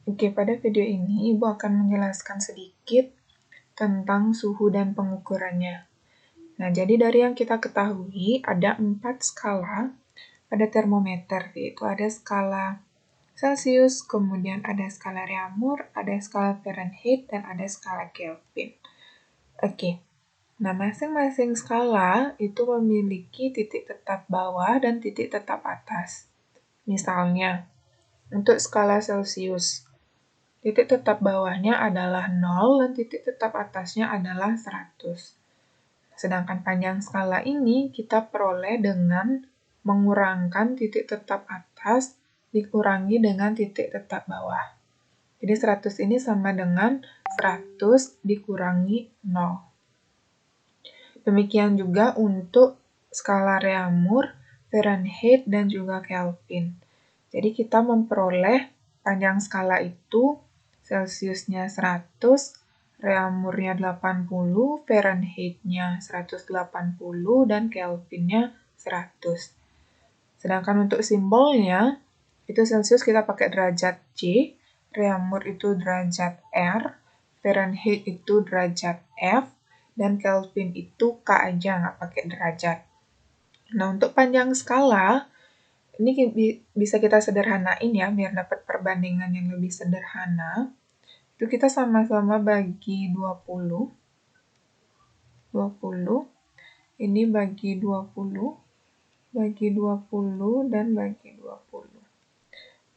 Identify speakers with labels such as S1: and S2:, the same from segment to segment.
S1: Oke, pada video ini Ibu akan menjelaskan sedikit tentang suhu dan pengukurannya. Nah, jadi dari yang kita ketahui ada 4 skala pada termometer, yaitu ada skala Celcius, kemudian ada skala Reaumur, ada skala Fahrenheit, dan ada skala Kelvin. Oke, nah masing-masing skala itu memiliki titik tetap bawah dan titik tetap atas. Misalnya, untuk skala Celcius, titik tetap bawahnya adalah 0 dan titik tetap atasnya adalah 100. Sedangkan panjang skala ini kita peroleh dengan mengurangkan titik tetap atas dikurangi dengan titik tetap bawah. Jadi 100 ini sama dengan 100 dikurangi 0. Demikian juga untuk skala Reaumur, Fahrenheit, dan juga Kelvin. Jadi kita memperoleh panjang skala itu Celciusnya 100, Reaumurnya 80, Fahrenheit-nya 180, dan Kelvinnya 100. Sedangkan untuk simbolnya, itu Celcius kita pakai derajat C, Reaumur itu derajat R, Fahrenheit itu derajat F, dan Kelvin itu K aja, nggak pakai derajat. Nah, untuk panjang skala, ini bisa kita sederhanain ya, biar dapat perbandingan yang lebih sederhana. Itu kita sama-sama bagi 20. 20. Ini bagi 20, bagi 20, dan bagi 20.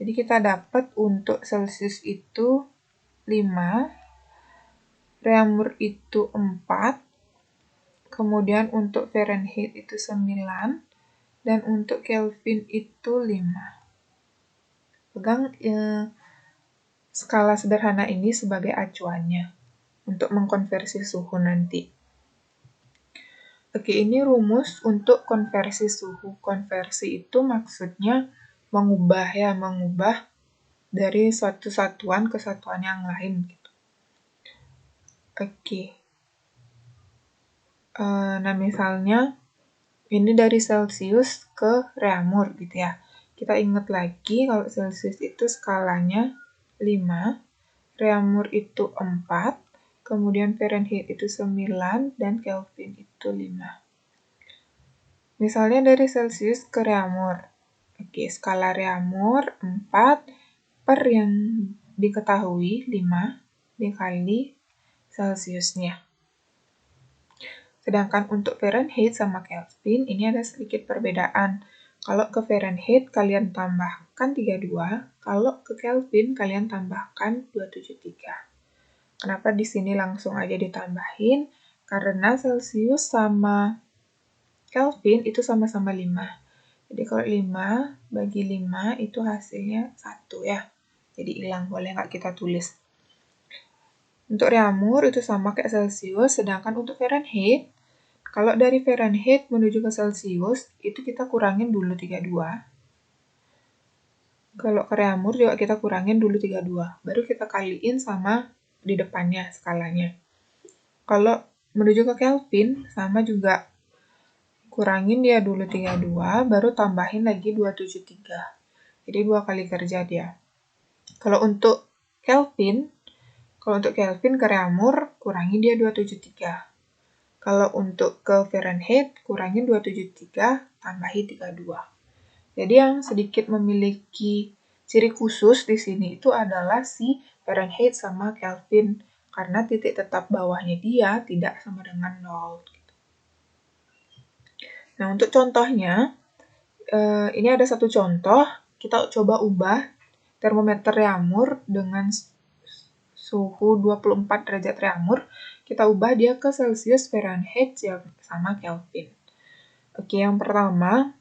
S1: Jadi kita dapat untuk Celcius itu 5, Reaumur itu 4, kemudian untuk Fahrenheit itu 9, dan untuk Kelvin itu 5. Pegang skala sederhana ini sebagai acuannya untuk mengkonversi suhu nanti. Oke, ini rumus untuk konversi suhu. Konversi itu maksudnya mengubah dari suatu satuan ke satuan yang lain. Gitu. Oke. Nah, misalnya ini dari Celcius ke Reaumur gitu ya. Kita ingat lagi kalau Celcius itu skalanya 5, Reaumur itu 4, kemudian Fahrenheit itu 9, dan Kelvin itu 5. Misalnya dari Celcius ke Reaumur. Oke, skala Reaumur 4 per yang diketahui 5 dikali Celciusnya. Sedangkan untuk Fahrenheit sama Kelvin, ini ada sedikit perbedaan. Kalau ke Fahrenheit kalian tambahkan 32, kalau ke Kelvin kalian tambahkan 273. Kenapa di sini langsung aja ditambahin? Karena Celcius sama Kelvin itu sama-sama 5. Jadi kalau 5 bagi 5 itu hasilnya 1 ya. Jadi hilang, boleh nggak kita tulis? Untuk Reaumur itu sama kayak Celcius, sedangkan untuk Fahrenheit, kalau dari Fahrenheit menuju ke Celcius, itu kita kurangin dulu 32. Kalau ke Reaumur juga kita kurangin dulu 32, baru kita kaliin sama di depannya skalanya. Kalau menuju ke Kelvin, sama juga. Kurangin dia dulu 32, baru tambahin lagi 273. Jadi 2 kali kerja dia. Kalau untuk Kelvin ke Reaumur, kurangin dia 273. Kalau untuk ke Fahrenheit, kurangin 273, tambahin 32. Jadi yang sedikit memiliki ciri khusus di sini itu adalah si Fahrenheit sama Kelvin, karena titik tetap bawahnya dia tidak sama dengan 0. Nah, untuk contohnya, ini ada satu contoh, kita coba ubah termometer Reaumur dengan suhu 24 derajat Reaumur, kita ubah dia ke Celcius, Fahrenheit, sama Kelvin. Oke, yang pertama,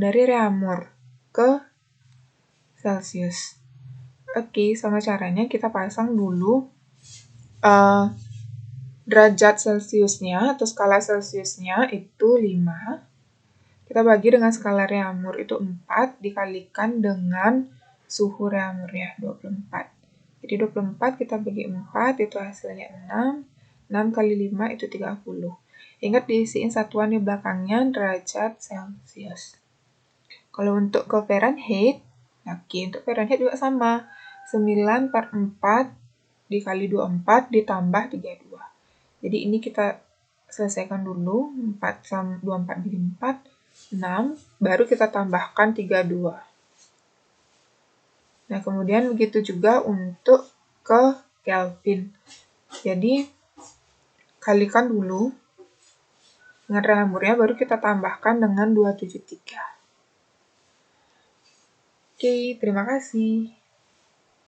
S1: dari Reaumur ke Celcius. Oke, sama caranya kita pasang dulu derajat Celciusnya atau skala Celciusnya itu 5. Kita bagi dengan skala Reaumur itu 4 dikalikan dengan suhu Reaumurnya 24. Jadi 24 kita bagi 4 itu hasilnya 6. 6 kali 5 itu 30. Ingat diisiin satuan di belakangnya derajat Celcius. Kalau untuk ke Fahrenheit, oke, untuk Fahrenheit juga sama. 9 per 4 dikali 24 ditambah 32. Jadi ini kita selesaikan dulu. 24 jadi 4, 6, baru kita tambahkan 32. Nah, kemudian begitu juga untuk ke Kelvin. Jadi, kalikan dulu dengan remburnya, baru kita tambahkan dengan 273. Oke, terima kasih.